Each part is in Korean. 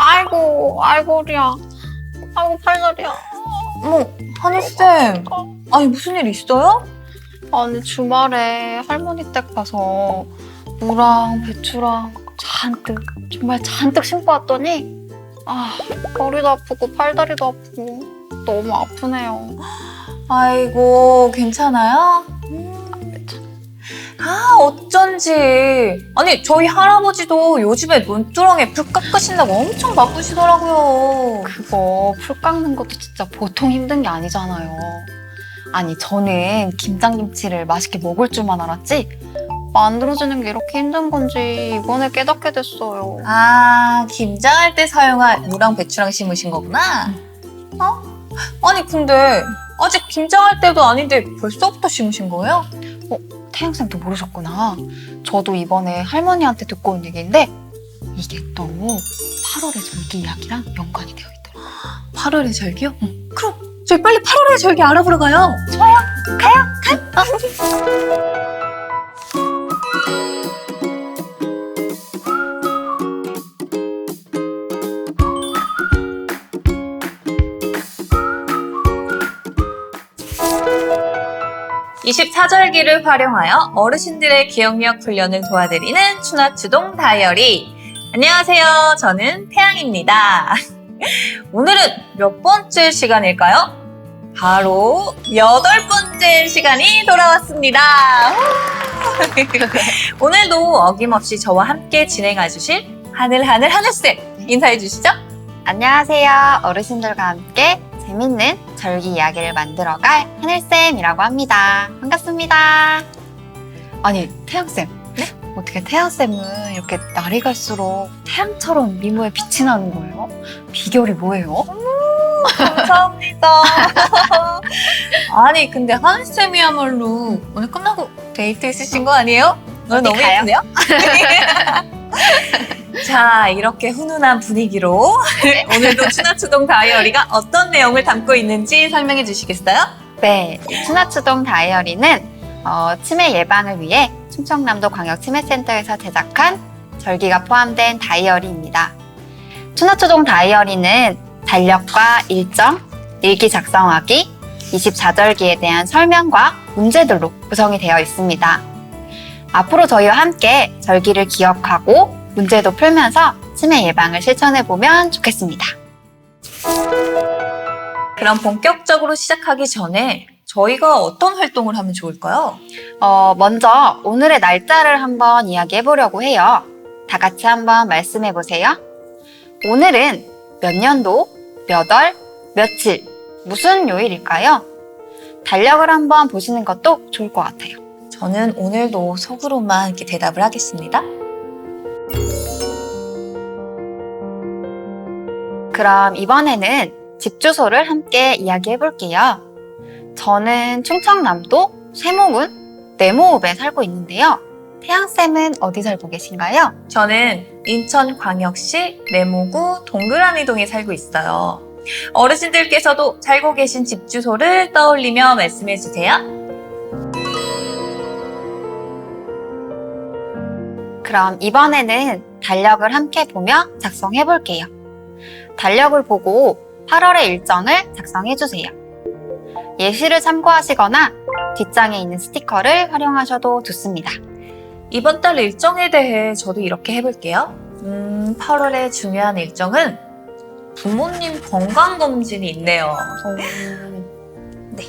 아이고, 아이고리야. 아이고, 팔다리야. 하늘쌤. 아니, 무슨 일 있어요? 아니, 주말에 할머니 댁 가서 무랑 배추랑 정말 잔뜩 심고 왔더니 머리도 아프고 팔다리도 아프고 너무 아프네요. 아이고, 괜찮아요? 어쩐지. 아니, 저희 할아버지도 요즘에 논두렁에 풀 깎으신다고 엄청 바쁘시더라고요. 그거 풀 깎는 것도 진짜 보통 힘든 게 아니잖아요. 아니, 저는 김장김치를 맛있게 먹을 줄만 알았지 만들어지는 게 이렇게 힘든 건지 이번에 깨닫게 됐어요. 김장할 때 사용할 무랑 배추랑 심으신 거구나? 아니, 근데 아직 김장할 때도 아닌데 벌써부터 심으신 거예요? 태양쌤도 모르셨구나. 저도 이번에 할머니한테 듣고 온 얘기인데 이게 또 8월의 절기 이야기랑 연관이 되어 있더라고요. 8월의 절기요? 그럼 저희 빨리 8월의 절기 알아보러 가요. 좋아요. 가요. 24절기를 활용하여 어르신들의 기억력 훈련을 도와드리는 추나추동 다이어리. 안녕하세요. 저는 태양입니다. 오늘은 몇 번째 시간일까요? 바로 8번째 시간이 돌아왔습니다. 오늘도 어김없이 저와 함께 진행해주실 하늘쌤 인사해 주시죠. 안녕하세요. 어르신들과 함께 재밌는 절기 이야기를 만들어갈 하늘쌤이라고 합니다. 반갑습니다. 아니, 태양쌤. 네? 어떻게 태양쌤은 이렇게 날이 갈수록 태양처럼 미모에 빛이 나는 거예요? 비결이 뭐예요? 감사합니다. 아니, 근데 하늘쌤이야말로 오늘 끝나고 데이트 있으신 거 아니에요? 오늘 너무 가요? 예쁜데요? 자, 이렇게 훈훈한 분위기로 오늘도 추나추동 다이어리가 어떤 내용을 담고 있는지 설명해 주시겠어요? 네, 추나추동 다이어리는 치매 예방을 위해 충청남도 광역치매센터에서 제작한 절기가 포함된 다이어리입니다. 추나추동 다이어리는 달력과 일정, 일기 작성하기, 24절기에 대한 설명과 문제들로 구성이 되어 있습니다. 앞으로 저희와 함께 절기를 기억하고 문제도 풀면서 치매 예방을 실천해보면 좋겠습니다. 그럼 본격적으로 시작하기 전에 저희가 어떤 활동을 하면 좋을까요? 먼저 오늘의 날짜를 한번 이야기해보려고 해요. 다 같이 한번 말씀해보세요. 오늘은 몇 년도, 몇 월, 며칠, 무슨 요일일까요? 달력을 한번 보시는 것도 좋을 것 같아요. 저는 오늘도 속으로만 이렇게 대답을 하겠습니다. 그럼 이번에는 집 주소를 함께 이야기해 볼게요. 저는 충청남도 쇠목군 내모읍에 살고 있는데요. 태양쌤은 어디 살고 계신가요? 저는 인천광역시 내모구 동그라미동에 살고 있어요. 어르신들께서도 살고 계신 집 주소를 떠올리며 말씀해 주세요. 그럼 이번에는 달력을 함께 보며 작성해 볼게요. 달력을 보고 8월의 일정을 작성해 주세요. 예시를 참고하시거나 뒷장에 있는 스티커를 활용하셔도 좋습니다. 이번 달 일정에 대해 저도 이렇게 해볼게요. 8월의 중요한 일정은 부모님 건강검진이 있네요. 네.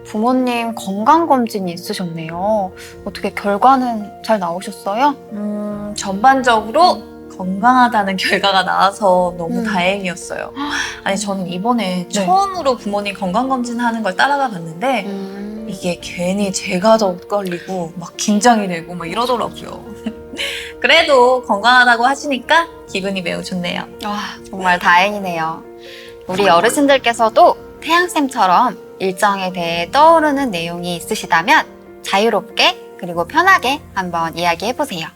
부모님 건강검진이 있으셨네요. 어떻게 결과는 잘 나오셨어요? 전반적으로 건강하다는 결과가 나와서 너무 다행이었어요. 아니, 저는 이번에 처음으로 부모님 건강검진 하는 걸 따라가 봤는데 이게 괜히 제가 더 걸리고 막 긴장이 되고 막 이러더라고요. 그래도 건강하다고 하시니까 기분이 매우 좋네요. 정말 다행이네요. 우리 어르신들께서도 태양쌤처럼 일정에 대해 떠오르는 내용이 있으시다면 자유롭게 그리고 편하게 한번 이야기해보세요.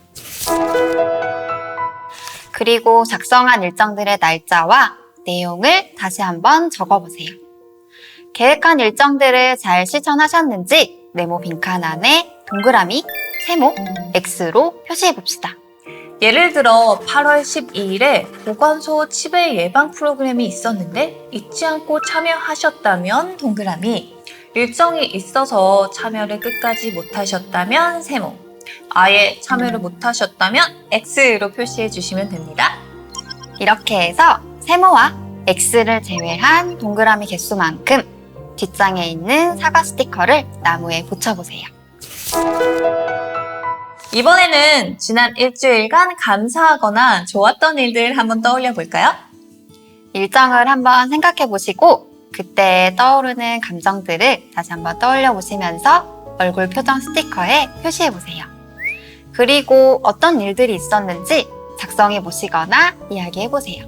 그리고 작성한 일정들의 날짜와 내용을 다시 한번 적어보세요. 계획한 일정들을 잘 실천하셨는지 네모 빈칸 안에 동그라미, 세모, X로 표시해봅시다. 예를 들어 8월 12일에 보건소 치매 예방 프로그램이 있었는데 잊지 않고 참여하셨다면 동그라미, 일정이 있어서 참여를 끝까지 못하셨다면 세모, 아예 참여를 못하셨다면 X로 표시해 주시면 됩니다. 이렇게 해서 세모와 X를 제외한 동그라미 개수만큼 뒷장에 있는 사과 스티커를 나무에 붙여보세요. 이번에는 지난 일주일간 감사하거나 좋았던 일들 한번 떠올려 볼까요? 일정을 한번 생각해 보시고 그때 떠오르는 감정들을 다시 한번 떠올려 보시면서 얼굴 표정 스티커에 표시해 보세요. 그리고 어떤 일들이 있었는지 작성해 보시거나 이야기해 보세요.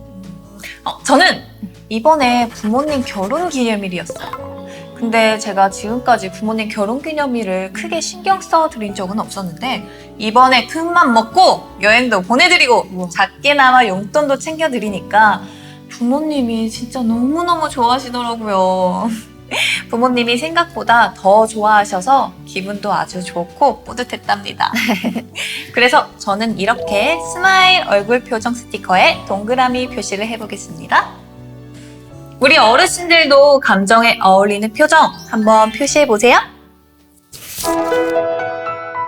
저는 이번에 부모님 결혼 기념일이었어요. 근데 제가 지금까지 부모님 결혼 기념일을 크게 신경 써 드린 적은 없었는데 이번에 큰맘 먹고 여행도 보내드리고 작게나마 용돈도 챙겨드리니까 부모님이 진짜 너무너무 좋아하시더라고요. 부모님이 생각보다 더 좋아하셔서 기분도 아주 좋고 뿌듯했답니다. 그래서 저는 이렇게 스마일 얼굴 표정 스티커에 동그라미 표시를 해보겠습니다. 우리 어르신들도 감정에 어울리는 표정 한번 표시해보세요.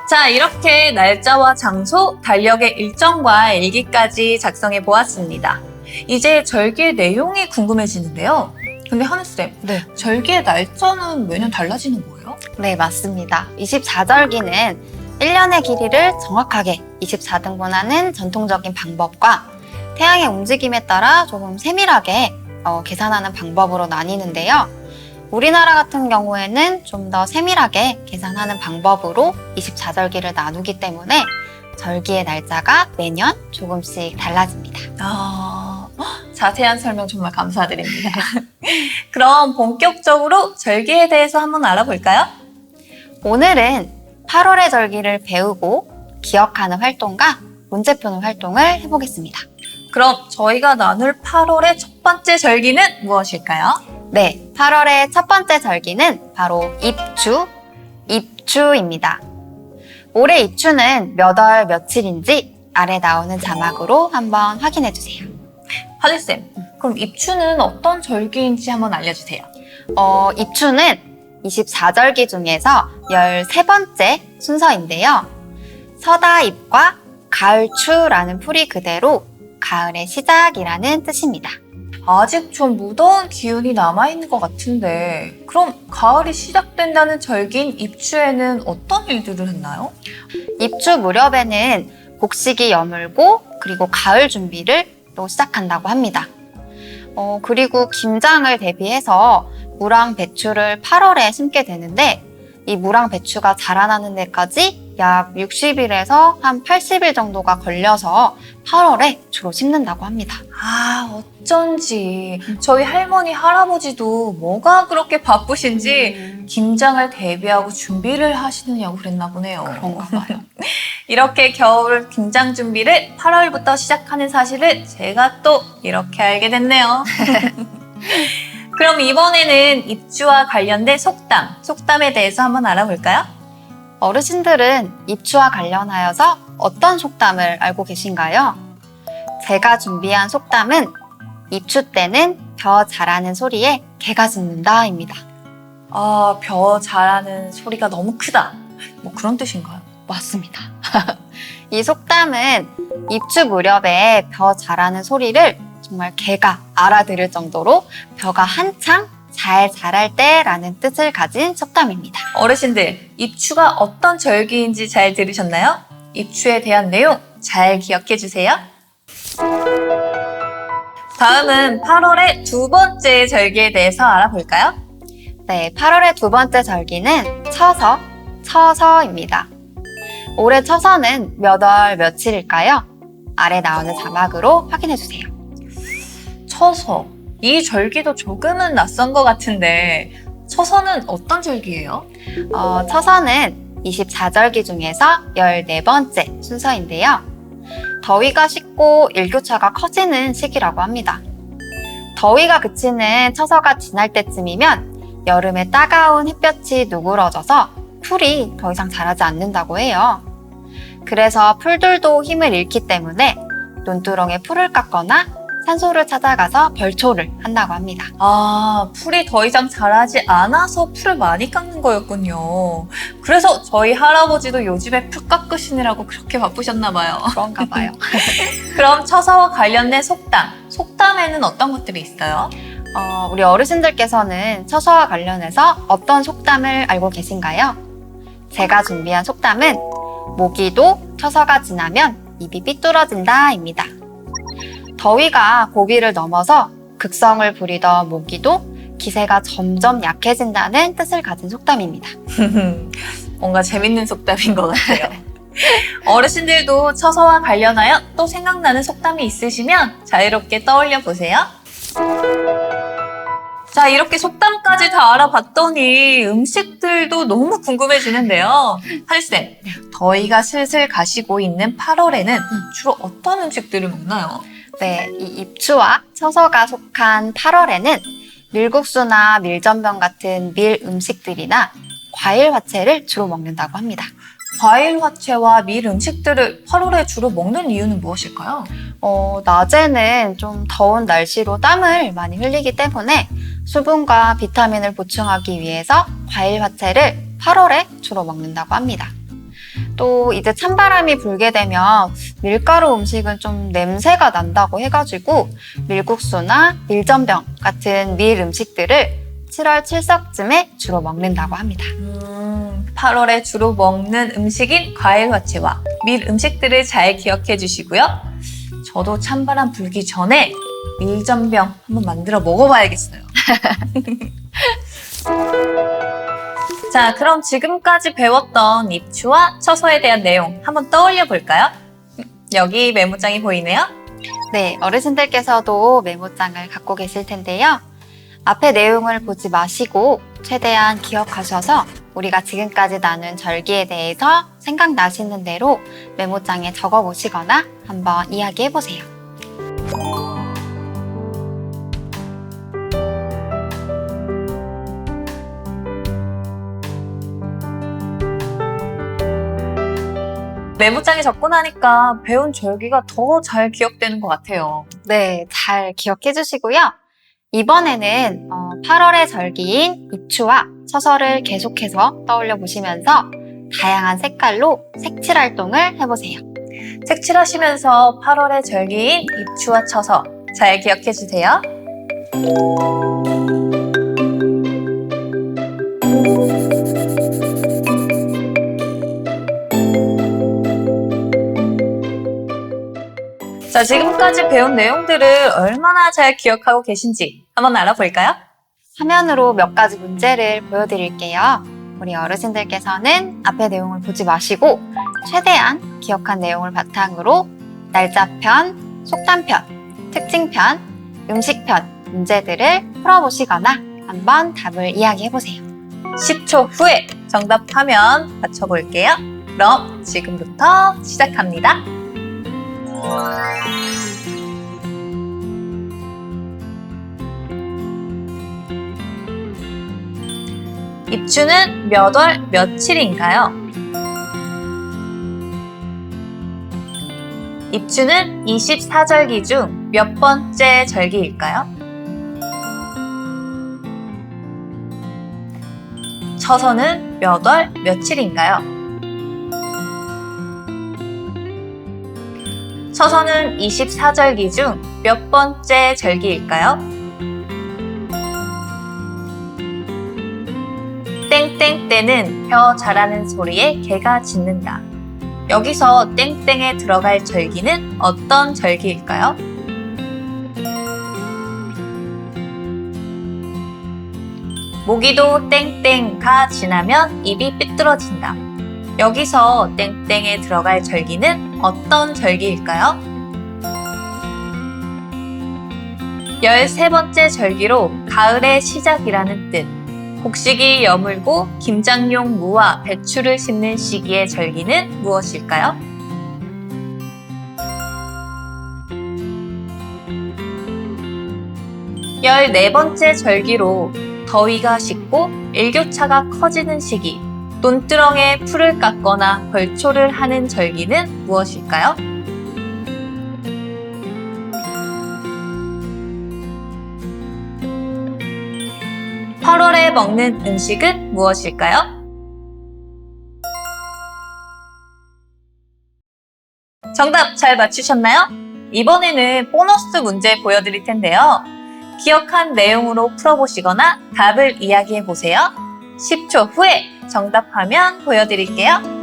자, 이렇게 날짜와 장소, 달력의 일정과 일기까지 작성해 보았습니다. 이제 절기의 내용이 궁금해지는데요. 근데 하늘쌤, 네. 절기의 날짜는 매년 달라지는 거예요? 네, 맞습니다. 24절기는 1년의 길이를 정확하게 24등분하는 전통적인 방법과 태양의 움직임에 따라 조금 세밀하게 계산하는 방법으로 나뉘는데요. 우리나라 같은 경우에는 좀 더 세밀하게 계산하는 방법으로 24절기를 나누기 때문에 절기의 날짜가 매년 조금씩 달라집니다. 자세한 설명 정말 감사드립니다. 그럼 본격적으로 절기에 대해서 한번 알아볼까요? 오늘은 8월의 절기를 배우고 기억하는 활동과 문제 푸는 활동을 해보겠습니다. 그럼 저희가 나눌 8월의 첫 번째 절기는 무엇일까요? 네, 8월의 첫 번째 절기는 바로 입추입니다. 올해 입추는 몇 월 며칠인지 아래 나오는 자막으로 한번 확인해 주세요. 하늘쌤, 그럼 입추는 어떤 절기인지 한번 알려주세요. 입추는 24절기 중에서 13번째 순서인데요. 서다입과 가을추라는 풀이 그대로 가을의 시작이라는 뜻입니다. 아직 좀 무더운 기운이 남아있는 것 같은데 그럼 가을이 시작된다는 절기인 입추에는 어떤 일들을 했나요? 입추 무렵에는 곡식이 여물고 그리고 가을 준비를 또 시작한다고 합니다. 그리고 김장을 대비해서 무랑 배추를 8월에 심게 되는데 이 무랑 배추가 자라나는 데까지 약 60일에서 한 80일 정도가 걸려서 8월에 주로 심는다고 합니다. 어쩐지 저희 할머니, 할아버지도 뭐가 그렇게 바쁘신지 김장을 대비하고 준비를 하시느냐고 그랬나 보네요. 그런가 봐요. 이렇게 겨울 김장 준비를 8월부터 시작하는 사실을 제가 또 이렇게 알게 됐네요. 그럼 이번에는 입추와 관련된 속담에 대해서 한번 알아볼까요? 어르신들은 입추와 관련하여서 어떤 속담을 알고 계신가요? 제가 준비한 속담은 입추 때는 벼 자라는 소리에 개가 짖는다입니다. 벼 자라는 소리가 너무 크다. 뭐 그런 뜻인가요? 맞습니다. 이 속담은 입추 무렵에 벼 자라는 소리를 정말 개가 알아들을 정도로 벼가 한창 잘 자랄 때라는 뜻을 가진 속담입니다. 어르신들, 입추가 어떤 절기인지 잘 들으셨나요? 입추에 대한 내용 잘 기억해 주세요. 다음은 8월의 두 번째 절기에 대해서 알아볼까요? 네, 8월의 두 번째 절기는 처서입니다. 올해 처서는 몇 월 며칠일까요? 아래 나오는 자막으로 확인해 주세요. 처서. 이 절기도 조금은 낯선 것 같은데 처서는 어떤 절기예요? 처서는 24절기 중에서 14번째 순서인데요. 더위가 식고 일교차가 커지는 시기라고 합니다. 더위가 그치는 처서가 지날 때쯤이면 여름의 따가운 햇볕이 누그러져서 풀이 더 이상 자라지 않는다고 해요. 그래서 풀들도 힘을 잃기 때문에 논두렁에 풀을 깎거나 산소를 찾아가서 벌초를 한다고 합니다. 아, 풀이 더 이상 자라지 않아서 풀을 많이 깎는 거였군요. 그래서 저희 할아버지도 요즘에 풀 깎으시느라고 그렇게 바쁘셨나 봐요. 그런가 봐요. 그럼 처서와 관련된 속담, 속담에는 어떤 것들이 있어요? 우리 어르신들께서는 처서와 관련해서 어떤 속담을 알고 계신가요? 제가 준비한 속담은 모기도 처서가 지나면 입이 삐뚤어진다입니다. 더위가 고기를 넘어서 극성을 부리던 모기도 기세가 점점 약해진다는 뜻을 가진 속담입니다. 뭔가 재밌는 속담인 것 같아요. 어르신들도 처서와 관련하여 또 생각나는 속담이 있으시면 자유롭게 떠올려 보세요. 자, 이렇게 속담까지 다 알아봤더니 음식들도 너무 궁금해지는데요. 하늘쌤, 더위가 슬슬 가시고 있는 8월에는 주로 어떤 음식들을 먹나요? 네, 이 입추와 처서가 속한 8월에는 밀국수나 밀전병 같은 밀 음식들이나 과일 화채를 주로 먹는다고 합니다. 과일 화채와 밀 음식들을 8월에 주로 먹는 이유는 무엇일까요? 낮에는 좀 더운 날씨로 땀을 많이 흘리기 때문에 수분과 비타민을 보충하기 위해서 과일 화채를 8월에 주로 먹는다고 합니다. 또 이제 찬바람이 불게 되면 밀가루 음식은 좀 냄새가 난다고 해가지고 밀국수나 밀전병 같은 밀 음식들을 7월 7석쯤에 주로 먹는다고 합니다. 8월에 주로 먹는 음식인 과일 화채와 밀 음식들을 잘 기억해 주시고요. 저도 찬바람 불기 전에 밀전병 한번 만들어 먹어봐야겠어요. 자, 그럼 지금까지 배웠던 입추와 처서에 대한 내용 한번 떠올려 볼까요? 여기 메모장이 보이네요. 네, 어르신들께서도 메모장을 갖고 계실 텐데요. 앞에 내용을 보지 마시고 최대한 기억하셔서 우리가 지금까지 나눈 절기에 대해서 생각나시는 대로 메모장에 적어보시거나 한번 이야기해보세요. 메모장에 적고 나니까 배운 절기가 더 잘 기억되는 것 같아요. 네, 잘 기억해 주시고요. 이번에는 8월의 절기인 입추와 처서를 계속해서 떠올려 보시면서 다양한 색깔로 색칠 활동을 해보세요. 색칠하시면서 8월의 절기인 입추와 처서 잘 기억해 주세요. 자, 지금까지 배운 내용들을 얼마나 잘 기억하고 계신지 한번 알아볼까요? 화면으로 몇 가지 문제를 보여드릴게요. 우리 어르신들께서는 앞에 내용을 보지 마시고 최대한 기억한 내용을 바탕으로 날짜편, 속담편, 특징편, 음식편 문제들을 풀어보시거나 한번 답을 이야기해보세요. 10초 후에 정답하면 맞춰볼게요. 그럼 지금부터 시작합니다. 입추는 몇 월 며칠인가요? 입추는 24절기 중 몇 번째 절기일까요? 처서는 몇 월 며칠인가요? 처서는 24절기 중 몇 번째 절기일까요? 땡땡 때는 벼 자라는 소리에 개가 짖는다. 여기서 땡땡에 들어갈 절기는 어떤 절기일까요? 모기도 땡땡가 지나면 입이 삐뚤어진다. 여기서 땡땡에 들어갈 절기는 어떤 절기일까요? 13번째 절기로 가을의 시작이라는 뜻. 곡식이 여물고 김장용 무와 배추를 심는 시기의 절기는 무엇일까요? 14번째 절기로 더위가 식고 일교차가 커지는 시기. 논두렁에 풀을 깎거나 벌초를 하는 절기는 무엇일까요? (8월에) 먹는 음식은 무엇일까요? 정답 잘 맞추셨나요? 이번에는 보너스 문제 보여드릴 텐데요. 기억한 내용으로 풀어보시거나 답을 이야기해보세요. 10초 후에 정답하면 보여드릴게요.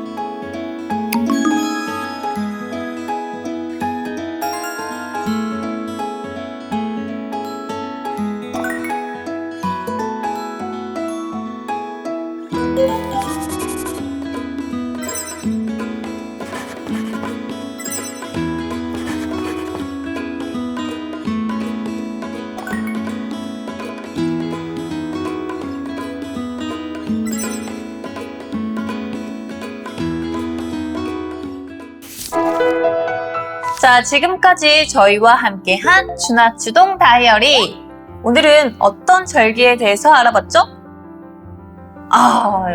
자, 지금까지 저희와 함께한 추나추동 다이어리. 오늘은 어떤 절기에 대해서 알아봤죠?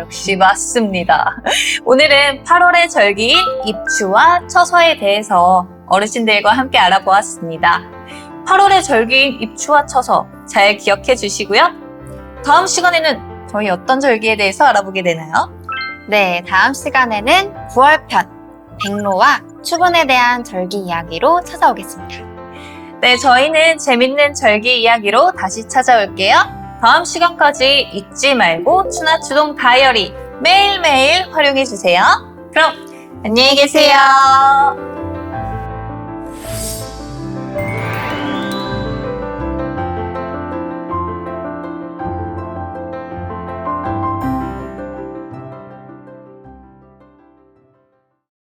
역시 맞습니다. 오늘은 8월의 절기인 입추와 처서에 대해서 어르신들과 함께 알아보았습니다. 8월의 절기인 입추와 처서 잘 기억해 주시고요. 다음 시간에는 저희 어떤 절기에 대해서 알아보게 되나요? 네, 다음 시간에는 9월편 백로와 추분에 대한 절기 이야기로 찾아오겠습니다. 네, 저희는 재밌는 절기 이야기로 다시 찾아올게요. 다음 시간까지 잊지 말고 추나추동 다이어리 매일매일 활용해주세요. 그럼 안녕히 계세요.